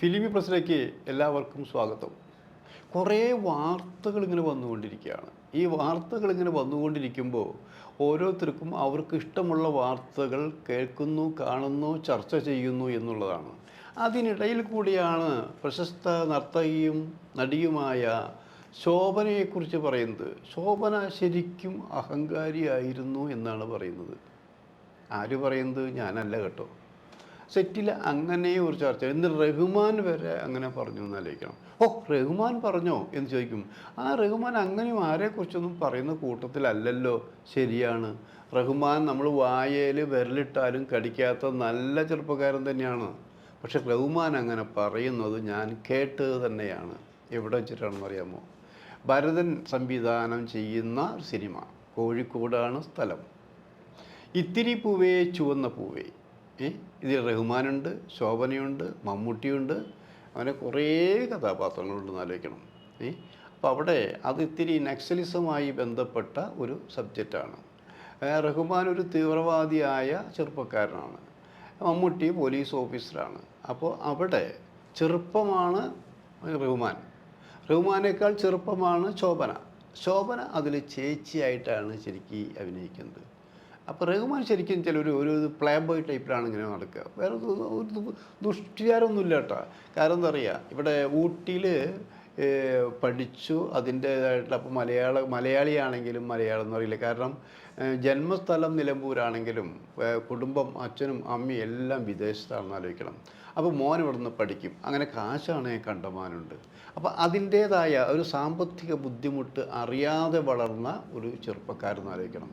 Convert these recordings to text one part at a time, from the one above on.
ഫിലിമി പ്രസിലേക്ക് എല്ലാവർക്കും സ്വാഗതം. കുറേ വാർത്തകൾ ഇങ്ങനെ വന്നുകൊണ്ടിരിക്കുകയാണ്. ഈ വാർത്തകൾ ഇങ്ങനെ വന്നുകൊണ്ടിരിക്കുമ്പോൾ ഓരോരുത്തർക്കും അവർക്ക് ഇഷ്ടമുള്ള വാർത്തകൾ കേൾക്കുന്നു, കാണുന്നു, ചർച്ച ചെയ്യുന്നു എന്നുള്ളതാണ്. അതിനിടയിൽ കൂടിയാണ് പ്രശസ്ത നർത്തകിയും നടിയുമായ ശോഭനയെക്കുറിച്ച് പറയുന്നത്. ശോഭന ശരിക്കും അഹങ്കാരിയായിരുന്നു എന്നാണ് പറയുന്നത്. ആര് പറയുന്നത്? ഞാനല്ല കേട്ടോ. സെറ്റിൽ അങ്ങനെ ഒരു ചർച്ച. ഇന്ന് റഹ്മാൻ വരെ അങ്ങനെ പറഞ്ഞു എന്നാലോചിക്കണം. ഓ, റഹ്മാൻ പറഞ്ഞോ എന്ന് ചോദിക്കും. ആ റഹ്മാൻ അങ്ങനെയും ആരെക്കുറിച്ചൊന്നും പറയുന്ന കൂട്ടത്തിലല്ലല്ലോ. ശരിയാണ്, റഹ്മാൻ നമ്മൾ വായയിൽ വിരലിട്ടാലും കടിക്കാത്ത നല്ല ചെറുപ്പക്കാരൻ തന്നെയാണ്. പക്ഷെ റഹ്മാൻ അങ്ങനെ പറയുന്നത് ഞാൻ കേട്ടത് തന്നെയാണ്. എവിടെ വെച്ചിട്ടാണെന്ന് അറിയാമോ? ഭരതൻ സംവിധാനം ചെയ്യുന്ന സിനിമ, കോഴിക്കോടാണ് സ്ഥലം. ഇത്തിരി പൂവേ ചുവന്ന പൂവേ. ഇതിൽ റഹ്മാനുണ്ട്, ശോഭനയുണ്ട്, മമ്മൂട്ടിയുണ്ട്, അങ്ങനെ കുറേ കഥാപാത്രങ്ങളുണ്ടെന്ന് ആലോചിക്കണം. അപ്പോൾ അവിടെ അത് ഇത്തിരി നക്സലിസവുമായി ബന്ധപ്പെട്ട ഒരു സബ്ജക്റ്റാണ്. റഹ്മാൻ ഒരു തീവ്രവാദിയായ ചെറുപ്പക്കാരനാണ്, മമ്മൂട്ടി പോലീസ് ഓഫീസറാണ്. അപ്പോൾ അവിടെ ചെറുപ്പമാണ് റഹ്മാനേക്കാൾ ചെറുപ്പമാണ് ശോഭന. ശോഭന അതിൽ ചേച്ചിയായിട്ടാണ് ശരിക്കും അഭിനയിക്കുന്നത്. അപ്പോൾ റഹ്മാൻ ശരിക്കും ഒരു പ്ലേ ബോയ് ടൈപ്പിലാണ് ഇങ്ങനെ നടക്കുക. വേറെ ഒരു ദുഷ്ടിചാരമൊന്നുമില്ല കേട്ടോ. കാരണം എന്താ പറയുക, ഇവിടെ ഊട്ടിയിൽ പഠിച്ചു, അതിൻ്റേതായിട്ടുള്ള. അപ്പോൾ മലയാളിയാണെങ്കിലും മലയാളം എന്ന് അറിയില്ല. കാരണം ജന്മസ്ഥലം നിലമ്പൂരാണെങ്കിലും കുടുംബം, അച്ഛനും അമ്മയും എല്ലാം വിദേശത്താണെന്ന് ആലോചിക്കണം. അപ്പോൾ മോൻ ഇവിടെ നിന്ന് പഠിക്കും. അങ്ങനെ കാശാണ് കണ്ടമാനുണ്ട്. അപ്പോൾ അതിൻ്റേതായ ഒരു സാമ്പത്തിക ബുദ്ധിമുട്ട് അറിയാതെ വളർന്ന ഒരു ചെറുപ്പക്കാരെന്ന് ആലോചിക്കണം.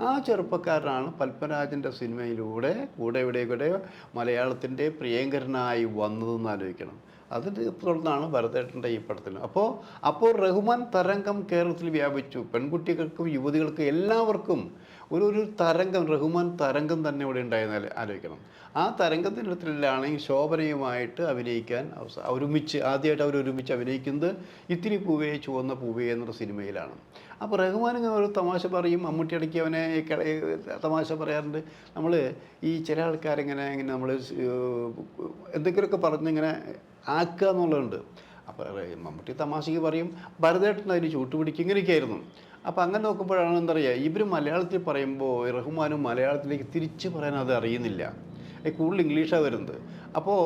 ആ ചെറുപ്പക്കാരനാണ് പത്മരാജൻ്റെ സിനിമയിലൂടെ കൂടെ മലയാളത്തിൻ്റെ പ്രിയങ്കരനായി വന്നതെന്ന് ആലോചിക്കണം. അതിൻ്റെ തുടർന്നാണ് ഭരതേട്ടൻ്റെ ഈ പടത്തിൽ. അപ്പോൾ റഹ്മാൻ തരംഗം കേരളത്തിൽ വ്യാപിച്ചു. പെൺകുട്ടികൾക്കും യുവതികൾക്കും എല്ലാവർക്കും ഒരു തരംഗം, റഹ്മാൻ തരംഗം തന്നെ ഇവിടെ ഉണ്ടായെന്ന് ആലോചിക്കണം. ആ തരംഗത്തിനിടത്തിലാണെങ്കിൽ ശോഭനയുമായിട്ട് അഭിനയിക്കാൻ ആദ്യമായിട്ട് അവരൊരുമിച്ച് അഭിനയിക്കുന്നത് ഇത്തിരി പൂവേ ചുവന്ന പൂവേ എന്നൊരു സിനിമയിലാണ്. അപ്പോൾ റഹ്മാൻ ഇങ്ങനെ ഒരു തമാശ പറയും, മമ്മൂട്ടി ഇടയ്ക്ക് അവനെ തമാശ പറയാറുണ്ട്. നമ്മൾ ഈ ചില ആൾക്കാരിങ്ങനെ നമ്മൾ എന്തെങ്കിലുമൊക്കെ പറഞ്ഞിങ്ങനെ ആക്കുക എന്നുള്ളതുണ്ട്. അപ്പോൾ മമ്മൂട്ടി തമാശയ്ക്ക് പറയും, ഭരതേട്ടൻ അതിന് ചൂട്ടുപിടിക്കും, ഇങ്ങനെയൊക്കെയായിരുന്നു. അപ്പോൾ അങ്ങനെ നോക്കുമ്പോഴാണ് എന്താ പറയുക, ഇവർ മലയാളത്തിൽ പറയുമ്പോൾ റഹ്മാനും മലയാളത്തിലേക്ക് തിരിച്ച് പറയാൻ അത് അറിയുന്നില്ല. കൂടുതൽ ഇംഗ്ലീഷാണ് വരുന്നത്. അപ്പോൾ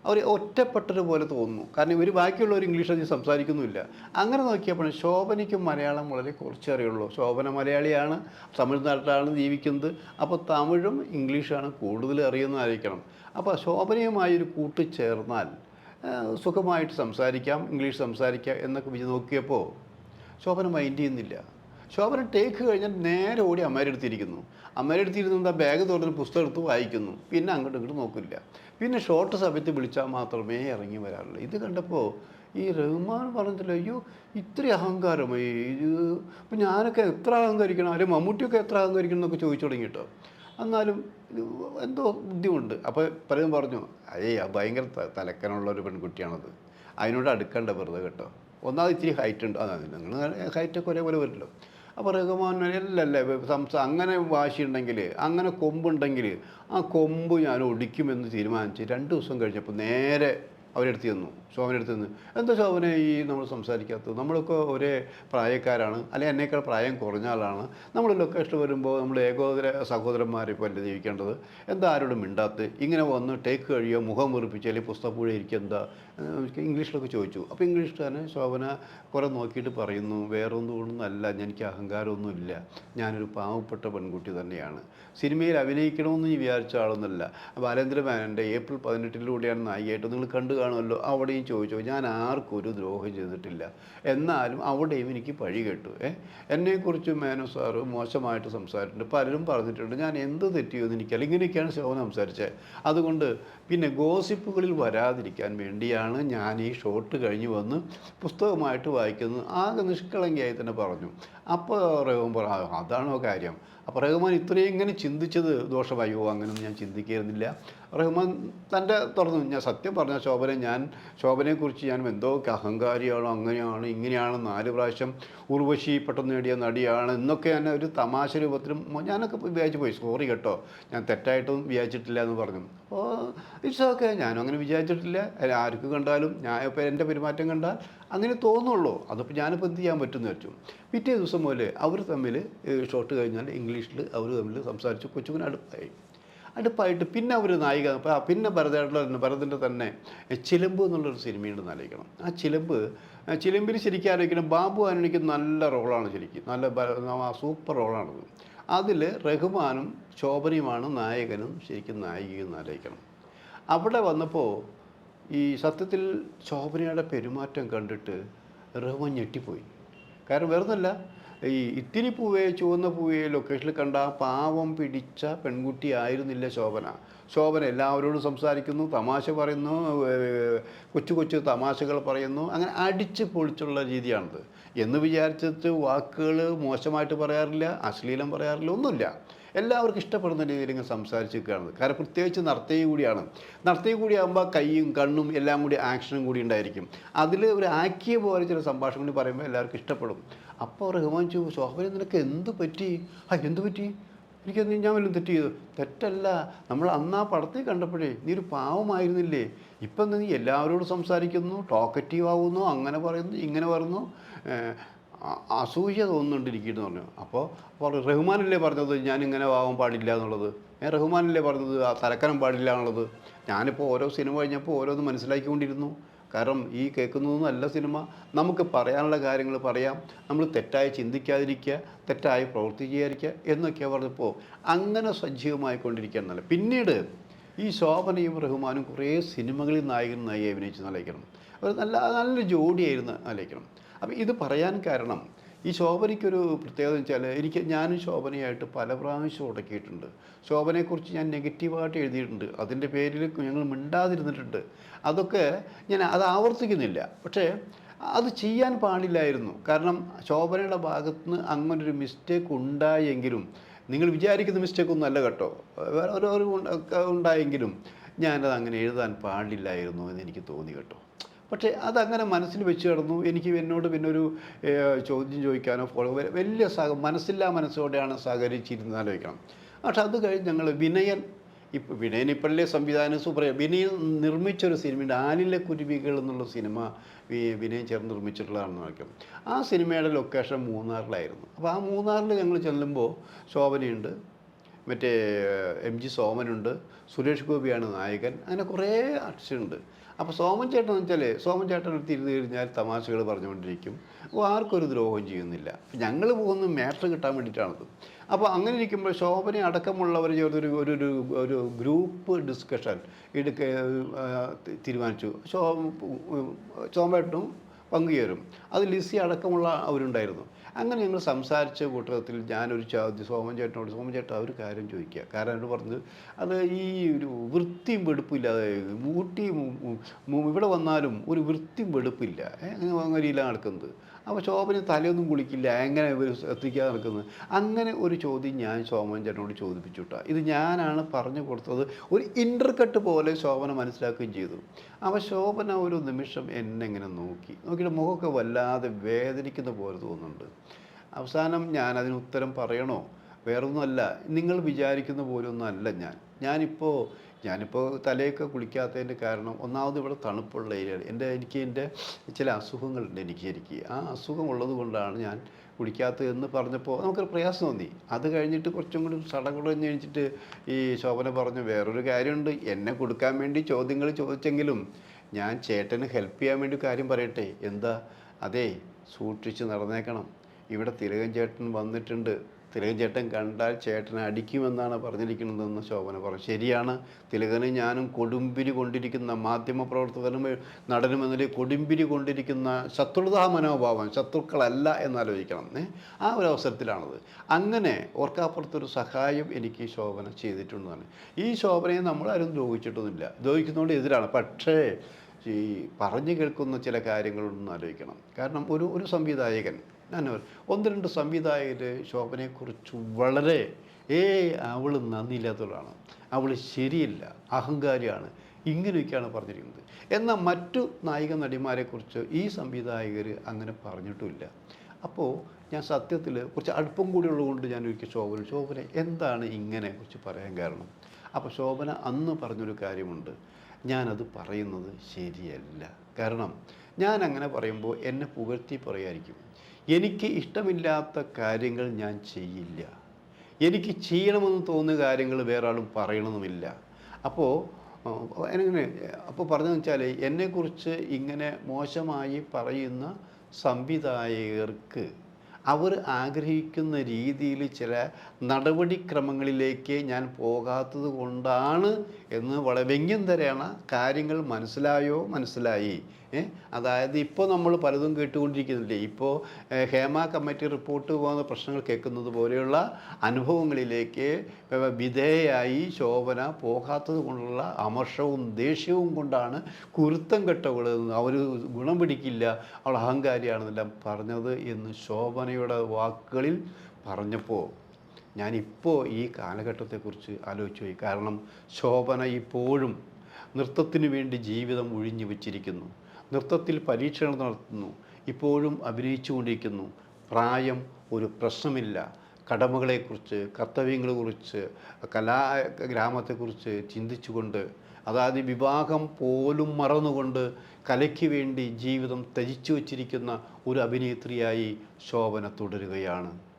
അവർ ഒറ്റപ്പെട്ടതുപോലെ തോന്നുന്നു. കാരണം ഇവർ ബാക്കിയുള്ളവർ ഇംഗ്ലീഷ് അധികം സംസാരിക്കുന്നുമില്ല. അങ്ങനെ നോക്കിയപ്പോൾ ശോഭനയ്ക്കും മലയാളം വളരെ കുറച്ച് അറിയുള്ളൂ. ശോഭന മലയാളിയാണ്, തമിഴ്നാട്ടിലാണ് ജീവിക്കുന്നത്. അപ്പോൾ തമിഴും ഇംഗ്ലീഷാണ് കൂടുതൽ അറിയുന്നതായിരിക്കണം. അപ്പോൾ ശോഭനയുമായൊരു കൂട്ടുചേർന്നാൽ സുഖമായിട്ട് സംസാരിക്കാം, ഇംഗ്ലീഷ് സംസാരിക്കാം എന്നൊക്കെ നോക്കിയപ്പോൾ ശോഭന മൈൻഡ് ചെയ്യുന്നില്ല. ശോഭന ടേക്ക് കഴിഞ്ഞാൽ നേരെ ഓടി അമ്മയുടെ അടുത്തിരിക്കുന്നു. അമ്മയുടെ അടുത്തിരുന്ന് എന്താ ബാഗ് തുറന്ന് പുസ്തകം എടുത്ത് വായിക്കുന്നു. പിന്നെ അങ്ങോട്ടും ഇങ്ങോട്ട് നോക്കില്ല. പിന്നെ ഷോർട്ട് സമയത്ത് വിളിച്ചാൽ മാത്രമേ ഇറങ്ങി വരാറുള്ളൂ. ഇത് കണ്ടപ്പോൾ ഈ റഹ്മാൻ പറഞ്ഞില്ല, അയ്യോ ഇത്ര അഹങ്കാരമായി ഇത്. ഇപ്പം ഞാനൊക്കെ എത്ര അഹങ്കരിക്കണം, അല്ലെങ്കിൽ മമ്മൂട്ടിയൊക്കെ എത്ര അഹങ്കരിക്കണം എന്നൊക്കെ ചോദിച്ചു തുടങ്ങി കേട്ടോ. എന്നാലും എന്തോ ബുദ്ധിമുണ്ട്. അപ്പോൾ പലരും പറഞ്ഞു, ഭയങ്കര തലക്കനുള്ള ഒരു പെൺകുട്ടിയാണത്, അതിനോട് അടുക്കണ്ട വെറുതെ കേട്ടോ. ഒന്നാമത് ഇത്തിരി ഹൈറ്റ് ഉണ്ട്. നിങ്ങൾ ഹൈറ്റൊക്കെ ഒരേപോലെ വരില്ലോ. അപ്പോൾ റഹ്മാൻ അങ്ങനെ വാശിയുണ്ടെങ്കിൽ, അങ്ങനെ കൊമ്പുണ്ടെങ്കിൽ ആ കൊമ്പ് ഞാൻ ഒടിക്കുമെന്ന് തീരുമാനിച്ച് 2 ദിവസം കഴിഞ്ഞപ്പോൾ നേരെ അവരെടുത്ത് തന്നു, ശോഭനെടുത്ത് തന്നു. എന്താ ശോഭന ഈ നമ്മൾ സംസാരിക്കാത്തത്? നമ്മളൊക്കെ ഒരേ പ്രായക്കാരാണ്, അല്ലെങ്കിൽ എന്നേക്കാൾ പ്രായം കുറഞ്ഞ ആളാണ്. നമ്മൾ ലൊക്കേഷൻ വരുമ്പോൾ നമ്മൾ സഹോദരന്മാരെ ഇപ്പോൾ അല്ലേ ജീവിക്കേണ്ടത്? എന്താ ആരോടും മിണ്ടാത്ത്? ഇങ്ങനെ വന്ന് ടേക്ക് കഴിയുക, മുഖം വെറുപ്പിച്ച്, അല്ലെങ്കിൽ പുസ്തകപ്പുഴ ഇരിക്കുക, എന്താ ഇംഗ്ലീഷിലൊക്കെ ചോദിച്ചു. അപ്പോൾ ഇംഗ്ലീഷ് തന്നെ ശോഭന കുറേ നോക്കിയിട്ട് പറയുന്നു, വേറൊന്നുകൊണ്ടൊന്നുമല്ല, എനിക്ക് അഹങ്കാരമൊന്നുമില്ല, ഞാനൊരു പാവപ്പെട്ട പെൺകുട്ടി തന്നെയാണ്, സിനിമയിൽ അഭിനയിക്കണമെന്ന് വിചാരിച്ച ആളൊന്നുമല്ല. ബാലേന്ദ്രമേനൻ്റെ ഏപ്രിൽ 18 നായികയായിട്ട് നിങ്ങൾ കണ്ടു കാണുമല്ലോ. അവിടെയും ചോദിച്ചു, ഞാൻ ആർക്കും ഒരു ദ്രോഹം ചെയ്തിട്ടില്ല, എന്നാലും അവിടെയും എനിക്ക് പഴി കേട്ടു. എന്നെക്കുറിച്ച് മേനോ സാറ് മോശമായിട്ട് സംസാരിച്ചിട്ടുണ്ട്, പലരും പറഞ്ഞിട്ടുണ്ട്, ഞാൻ എന്ത് തെറ്റിയോന്ന് എനിക്കല്ല. ഇങ്ങനെയൊക്കെയാണ് ശോഭന സംസാരിച്ചത്. അതുകൊണ്ട് പിന്നെ ഗോസിപ്പുകളിൽ വരാതിരിക്കാൻ വേണ്ടിയാണ് ഞാൻ ഈ ഷോട്ട് കഴിഞ്ഞ് വന്ന് പുസ്തകമായിട്ട് വായിക്കുന്നത്. ആകെ നിഷ്കളങ്കയായി തന്നെ പറഞ്ഞു. അപ്പോൾ റഹ്മാൻ പറഞ്ഞു, അതാണോ കാര്യം? അപ്പോൾ റഹ്മാൻ ഇത്രയും ഇങ്ങനെ ചിന്തിച്ചത് ദോഷമായോ? അങ്ങനെയൊന്നും ഞാൻ ചിന്തിക്കുന്നില്ല. റഹ്മാൻ തൻ്റെ തുറന്നു. ഞാൻ സത്യം പറഞ്ഞ ശോഭനയെക്കുറിച്ച് ഞാൻ എന്തോ അഹങ്കാരിയാണോ, അങ്ങനെയാണ് ഇങ്ങനെയാണ്, 4 പ്രാവശ്യം ഉർവശി പെട്ടെന്ന് നേടിയ നടിയാണ് എന്നൊക്കെ ഞാൻ ഒരു തമാശ രൂപത്തിലും ഞാനൊക്കെ വിചാരിച്ചു പോയി. സോറി കേട്ടോ, ഞാൻ തെറ്റായിട്ടൊന്നും വിചാരിച്ചിട്ടില്ല എന്ന് പറഞ്ഞു. അപ്പോൾ ഇറ്റ്സ് ഓക്കെ, ഞാനും അങ്ങനെ വിചാരിച്ചിട്ടില്ല. ആർക്ക് കണ്ടാലും ഞാൻ ഇപ്പോൾ എൻ്റെ പെരുമാറ്റം കണ്ടാൽ അങ്ങനെ തോന്നുള്ളൂ. അതിപ്പോൾ ഞാനിപ്പോൾ എന്ത് ചെയ്യാൻ പറ്റുമെന്ന് വെച്ചു. പിറ്റേ ദിവസം മുതൽ അവർ തമ്മിൽ ഷോട്ട് കഴിഞ്ഞാൽ ഇംഗ്ലീഷിൽ അവർ തമ്മിൽ സംസാരിച്ച് കൊച്ചുങ്ങനെ അടുപ്പായിട്ട് പിന്നെ അവർ നായിക. അപ്പോൾ പിന്നെ ഭരതൻ്റെ തന്നെ ചിലമ്പ് എന്നുള്ളൊരു സിനിമയുണ്ടെന്ന് ആലോചിക്കണം. ആ ചിലമ്പിൽ ശരിക്കും ആലോചിക്കണം, ബാബു ആന്റണിക്ക് നല്ല റോളാണ്, ശരിക്കും നല്ല സൂപ്പർ റോളാണത്. അതിൽ റഹ്മാനും ശോഭനയുമാണ് നായകനും ശരിക്കും നായികയും ആലോചിക്കണം. അവിടെ വന്നപ്പോൾ ഈ സത്യത്തിൽ ശോഭനയുടെ പെരുമാറ്റം കണ്ടിട്ട് റഹ്മാൻ ഞെട്ടിപ്പോയി. കാരണം വേറൊന്നുമല്ല, ഈ ഇത്തിരി പൂവേ ചുവന്ന പൂവേ ലൊക്കേഷനിൽ കണ്ട പാവം പിടിച്ച പെൺകുട്ടി ആയിരുന്നില്ല ശോഭന എല്ലാവരോടും സംസാരിക്കുന്നു, തമാശ പറയുന്നു, കൊച്ചു കൊച്ചു തമാശകൾ പറയുന്നു, അങ്ങനെ അടിച്ച് പൊളിച്ചുള്ള രീതിയാണിത്. എന്ന് വിചാരിച്ചിട്ട് വാക്കുകൾ മോശമായിട്ട് പറയാറില്ല, അശ്ലീലം പറയാറില്ല, ഒന്നുമില്ല. എല്ലാവർക്കും ഇഷ്ടപ്പെടുന്ന രീതിയിൽ ഇങ്ങനെ സംസാരിച്ച് നിൽക്കുകയാണ്. കാരണം പ്രത്യേകിച്ച് നർത്തകി കൂടിയാകുമ്പോൾ കൈയും കണ്ണും എല്ലാം കൂടി ആക്ഷനും കൂടി ഉണ്ടായിരിക്കും. അതിൽ ഒരു ആക്കിയ പോലെ ചില സംഭാഷണം കൂടി പറയുമ്പോൾ എല്ലാവർക്കും ഇഷ്ടപ്പെടും. അപ്പോൾ റഹ്മാൻ ചോദിച്ചു, ശോഭന നിനക്ക് എന്ത് പറ്റി? എന്ത് പറ്റി? ഞാൻ വല്ലതും തെറ്റ് ചെയ്തു? തെറ്റല്ല, നമ്മൾ അന്ന് ആ പടത്തിൽ കണ്ടപ്പോഴേ നീ ഒരു പാവമായിരുന്നില്ലേ, ഇപ്പം നീ എല്ലാവരോടും സംസാരിക്കുന്നു, ടോക്കറ്റീവ് ആവുന്നു, അങ്ങനെ പറയുന്നു, ഇങ്ങനെ പറയുന്നു, അസൂയ തോന്നുന്നുണ്ട് എനിക്കെന്ന് പറഞ്ഞു. അപ്പോൾ റഹ്മാനല്ലേ പറഞ്ഞത് ഞാനിങ്ങനെ ആവാൻ പാടില്ല എന്നുള്ളത്? റഹ്മാനല്ലേ പറഞ്ഞത് ആ തലക്കനം പാടില്ല എന്നുള്ളത്? ഞാനിപ്പോൾ ഓരോ സിനിമ കഴിഞ്ഞപ്പോൾ ഓരോന്ന് മനസ്സിലാക്കിക്കൊണ്ടിരുന്നു. കാരണം ഈ കേൾക്കുന്നതൊന്നും അല്ല സിനിമ. നമുക്ക് പറയാനുള്ള കാര്യങ്ങൾ പറയാം, നമ്മൾ തെറ്റായി ചിന്തിക്കാതിരിക്കുക, തെറ്റായി പ്രവർത്തിക്കാതിരിക്കുക എന്നൊക്കെയാണ് പറഞ്ഞപ്പോൾ അങ്ങനെ സജീവമായിക്കൊണ്ടിരിക്കുകയെന്നല്ല. പിന്നീട് ഈ ശോഭനയും റഹ്മാനും കുറേ സിനിമകളിൽ നായികനായി അഭിനയിച്ച് ആലോചിക്കണം. ഒരു നല്ലൊരു ജോഡിയായിരുന്നു ആലോചിക്കണം. അപ്പോൾ ഇത് പറയാൻ കാരണം ഈ ശോഭനയ്ക്കൊരു പ്രത്യേകത വെച്ചാൽ ഞാനും ശോഭനയായിട്ട് പല പ്രാവശ്യം ഉടക്കിയിട്ടുണ്ട്. ശോഭനയെക്കുറിച്ച് ഞാൻ നെഗറ്റീവായിട്ട് എഴുതിയിട്ടുണ്ട്. അതിൻ്റെ പേരിൽ ഞങ്ങൾ മിണ്ടാതിരുന്നിട്ടുണ്ട്. അതൊക്കെ അത് ആവർത്തിക്കുന്നില്ല. പക്ഷേ അത് ചെയ്യാൻ പാടില്ലായിരുന്നു. കാരണം ശോഭനയുടെ ഭാഗത്തുനിന്ന് അങ്ങനൊരു മിസ്റ്റേക്ക് ഉണ്ടായെങ്കിലും, നിങ്ങൾ വിചാരിക്കുന്ന മിസ്റ്റേക്കൊന്നും അല്ല കേട്ടോ, ഒരു ഉണ്ടായെങ്കിലും ഞാനത് അങ്ങനെ എഴുതാൻ പാടില്ലായിരുന്നു എന്ന് എനിക്ക് തോന്നി കേട്ടോ. പക്ഷേ അതങ്ങനെ മനസ്സിൽ വെച്ച് കിടന്നു. എനിക്ക് എന്നോട് പിന്നെ ഒരു ചോദ്യം ചോദിക്കാനോ വലിയ മനസ്സില്ലാ മനസ്സോടെയാണ് സഹകരിച്ചിരുന്നത് ആലോചിക്കണം. പക്ഷെ അത് കഴിഞ്ഞ് ഞങ്ങൾ വിനയൻ ഇപ്പോഴല്ലേ സംവിധാനം സൂപ്പർ. വിനയൻ നിർമ്മിച്ചൊരു സിനിമയുണ്ട്, ആലിലെ കുരുവികൾ എന്നുള്ള സിനിമ വിനയൻ ചേർന്ന് നിർമ്മിച്ചിട്ടുള്ളതാണെന്ന് നോക്കണം. ആ സിനിമയുടെ ലൊക്കേഷൻ മൂന്നാറിലായിരുന്നു. അപ്പോൾ ആ മൂന്നാറിൽ ഞങ്ങൾ ചെല്ലുമ്പോൾ ശോഭനയുണ്ട്, മറ്റേ MG സോമനുണ്ട്, സുരേഷ് ഗോപിയാണ് നായകൻ, അങ്ങനെ കുറേ ആർട്ടിസ്റ്റുണ്ട്. അപ്പോൾ സോമൻ ചേട്ടൻ അടുത്ത് ഇരുന്ന് കഴിഞ്ഞാൽ തമാശകൾ പറഞ്ഞുകൊണ്ടിരിക്കും. അപ്പോൾ ആർക്കൊരു ദ്രോഹം ചെയ്യുന്നില്ല. ഞങ്ങൾ പോകുന്ന മാറ്റർ കിട്ടാൻ വേണ്ടിയിട്ടാണത്. അപ്പോൾ അങ്ങനെ ഇരിക്കുമ്പോൾ ശോഭന അടക്കമുള്ളവർ ചേർന്നൊരു ഒരു ഗ്രൂപ്പ് ഡിസ്കഷൻ തീരുമാനിച്ചു. സോമേട്ടനും പങ്കുചേരും. അത് ലിസി അടക്കമുള്ള അവരുണ്ടായിരുന്നു. അങ്ങനെ ഞങ്ങൾ സംസാരിച്ച കൂട്ടത്തിൽ ഞാനൊരു സോമൻ ചേട്ടൻ ഒരു കാര്യം ചോദിക്കുക. കാരണം എന്നോട് പറഞ്ഞത് അത് ഈ ഒരു വൃത്തിയും വെടുപ്പില്ലാതെ ഇവിടെ വന്നാലും ഒരു വൃത്തിയും വെടുപ്പില്ല, അങ്ങനെയില്ല നടക്കുന്നത്. അപ്പോൾ ശോഭന തലയൊന്നും കുളിക്കില്ല, എങ്ങനെ ഇവർ എത്തിക്കാതെ നടക്കുന്നത്? അങ്ങനെ ഒരു ചോദ്യം ഞാൻ സോമൻ ചേട്ടനോട് ചോദിപ്പിച്ചുട്ടാ. ഇത് ഞാനാണ് പറഞ്ഞു കൊടുത്തത്. ഒരു ഇൻ്റർകട്ട് പോലെ ശോഭന മനസ്സിലാക്കുകയും ചെയ്തു. അപ്പോൾ ശോഭന ഒരു നിമിഷം എന്നെ ഇങ്ങനെ നോക്കിയിട്ട് മുഖമൊക്കെ വല്ലാതെ വേദനിക്കുന്ന പോലെ തോന്നുന്നുണ്ട്. അവസാനം ഞാൻ അതിന് ഉത്തരം പറയണോ? വേറൊന്നുമല്ല, നിങ്ങൾ വിചാരിക്കുന്ന പോലൊന്നും അല്ല ഞാനിപ്പോൾ തലയൊക്കെ കുളിക്കാത്തതിൻ്റെ കാരണം ഒന്നാമത് ഇവിടെ തണുപ്പുള്ള ഏരിയയാണ്. എനിക്ക് എൻ്റെ ചില അസുഖങ്ങളുണ്ട്. ശരിക്കും ആ അസുഖം ഉള്ളത് കൊണ്ടാണ് ഞാൻ കുളിക്കാത്തതെന്ന് പറഞ്ഞപ്പോൾ നമുക്കൊരു പ്രയാസം തോന്നി. അത് കഴിഞ്ഞിട്ട് കുറച്ചും കൂടി സടകുടഞ്ഞ് കഴിഞ്ഞിട്ട് ഈ ശോഭന പറഞ്ഞു, വേറൊരു കാര്യമുണ്ട്, എന്നെ കൊടുക്കാൻ വേണ്ടി ചോദ്യങ്ങൾ ചോദിച്ചെങ്കിലും ഞാൻ ചേട്ടന് ഹെൽപ്പ് ചെയ്യാൻ വേണ്ടി കാര്യം പറയട്ടെ. എന്താ? അതേ, സൂക്ഷിച്ച് നടന്നേക്കണം. ഇവിടെ തിലകൻ ചേട്ടൻ വന്നിട്ടുണ്ട്, തിലകൻ ചേട്ടൻ കണ്ടാൽ ചേട്ടനെ അടിക്കുമെന്നാണ് പറഞ്ഞിരിക്കുന്നതെന്ന് ശോഭന പറഞ്ഞു. ശരിയാണ്, തിലകന് ഞാനും കൊടുമ്പിരി കൊണ്ടിരിക്കുന്ന മാധ്യമപ്രവർത്തകനും നടനുമെന്നതിൽ കൊടുമ്പിരി കൊണ്ടിരിക്കുന്ന ശത്രുതാ മനോഭാവം, ശത്രുക്കളല്ല എന്നാലോചിക്കണം. ആ ഒരു അവസരത്തിലാണത്. അങ്ങനെ ഓർക്കാപ്പുറത്തൊരു സഹായം എനിക്ക് ശോഭന ചെയ്തിട്ടുണ്ടെന്നാണ്. ഈ ശോഭനയെ നമ്മളാരും ദ്രോഹിച്ചിട്ടൊന്നുമില്ല, ദ്രോഹിക്കുന്നതുകൊണ്ട് എതിരാണ്. പക്ഷേ ഈ പറഞ്ഞു കേൾക്കുന്ന ചില കാര്യങ്ങളൊന്നും ആലോചിക്കണം. കാരണം ഒരു സംവിധായകൻ, ഒന്ന് രണ്ട് സംവിധായകർ ശോഭനയെക്കുറിച്ച് വളരെ അവൾ നന്ദിയില്ലാത്തവളാണ്, അവൾ ശരിയില്ല, അഹങ്കാരിയാണ്, ഇങ്ങനെയൊക്കെയാണ് പറഞ്ഞിരിക്കുന്നത്. എന്നാൽ മറ്റു നായിക നടിമാരെക്കുറിച്ച് ഈ സംവിധായകർ അങ്ങനെ പറഞ്ഞിട്ടുമില്ല. അപ്പോൾ ഞാൻ സത്യത്തിൽ കുറച്ച് അടുപ്പം കൂടി ഉള്ളതുകൊണ്ട് ഞാൻ ഒരിക്കൽ ശോഭന എന്താണ് ഇങ്ങനെ കുറിച്ച് പറയാൻ കാരണം. അപ്പോൾ ശോഭന അന്ന് പറഞ്ഞൊരു കാര്യമുണ്ട്, ഞാനത് പറയുന്നത് ശരിയല്ല. കാരണം ഞാൻ അങ്ങനെ പറയുമ്പോൾ എന്നെ പുകഴ്ത്തി പറയായിരിക്കും. എനിക്ക് ഇഷ്ടമില്ലാത്ത കാര്യങ്ങൾ ഞാൻ ചെയ്യില്ല, എനിക്ക് ചെയ്യണമെന്ന് തോന്നുന്ന കാര്യങ്ങൾ വേറെ ആളും പറയണമെന്നില്ല. അപ്പോൾ എങ്ങനെ അപ്പോൾ പറഞ്ഞതെന്ന് വെച്ചാൽ എന്നെക്കുറിച്ച് ഇങ്ങനെ മോശമായി പറയുന്ന സംവിധായകർക്ക് അവർ ആഗ്രഹിക്കുന്ന രീതിയിൽ ചില നടപടിക്രമങ്ങളിലേക്ക് ഞാൻ പോകാത്തത് കൊണ്ടാണ് എന്ന് വളരെ വ്യംഗ്യം തരാണ്. കാര്യങ്ങൾ മനസ്സിലായോ? മനസ്സിലായി. അതായത് ഇപ്പോൾ നമ്മൾ പലതും കേട്ടുകൊണ്ടിരിക്കുന്നില്ലേ, ഇപ്പോൾ ഹേമ കമ്മിറ്റി റിപ്പോർട്ട് പോകുന്ന പ്രശ്നങ്ങൾ കേൾക്കുന്നത് പോലെയുള്ള അനുഭവങ്ങളിലേക്ക് വിധേയയായി ശോഭന പോകാത്തത് കൊണ്ടുള്ള അമർഷവും ദേഷ്യവും കൊണ്ടാണ് കുരുത്തം കെട്ടവൾ, അവർ ഗുണം പിടിക്കില്ല, അവൾ അഹങ്കാരിയാണെന്നെല്ലാം പറഞ്ഞത് എന്ന് ശോഭനയുടെ വാക്കുകളിൽ പറഞ്ഞപ്പോൾ ഞാനിപ്പോൾ ഈ കാലഘട്ടത്തെക്കുറിച്ച് ആലോചിച്ചു പോയി. കാരണം ശോഭന ഇപ്പോഴും നൃത്തത്തിനു വേണ്ടി ജീവിതം ഒഴിഞ്ഞു വച്ചിരിക്കുന്നു, നൃത്തത്തിൽ പരീക്ഷകൾ നടത്തുന്നു, ഇപ്പോഴും അഭിനയിച്ചുകൊണ്ടിരിക്കുന്നു. പ്രായം ഒരു പ്രശ്നമില്ല. കടമകളെക്കുറിച്ച്, കർത്തവ്യങ്ങളെക്കുറിച്ച്, ഗ്രാമത്തെക്കുറിച്ച് ചിന്തിച്ചുകൊണ്ട്, അതായത് വിവാഹം പോലും മറന്നുകൊണ്ട് കലയ്ക്ക് വേണ്ടി ജീവിതം ത്യജിച്ചു വച്ചിരിക്കുന്ന ഒരു അഭിനേത്രിയായി ശോഭന തുടരുകയാണ്.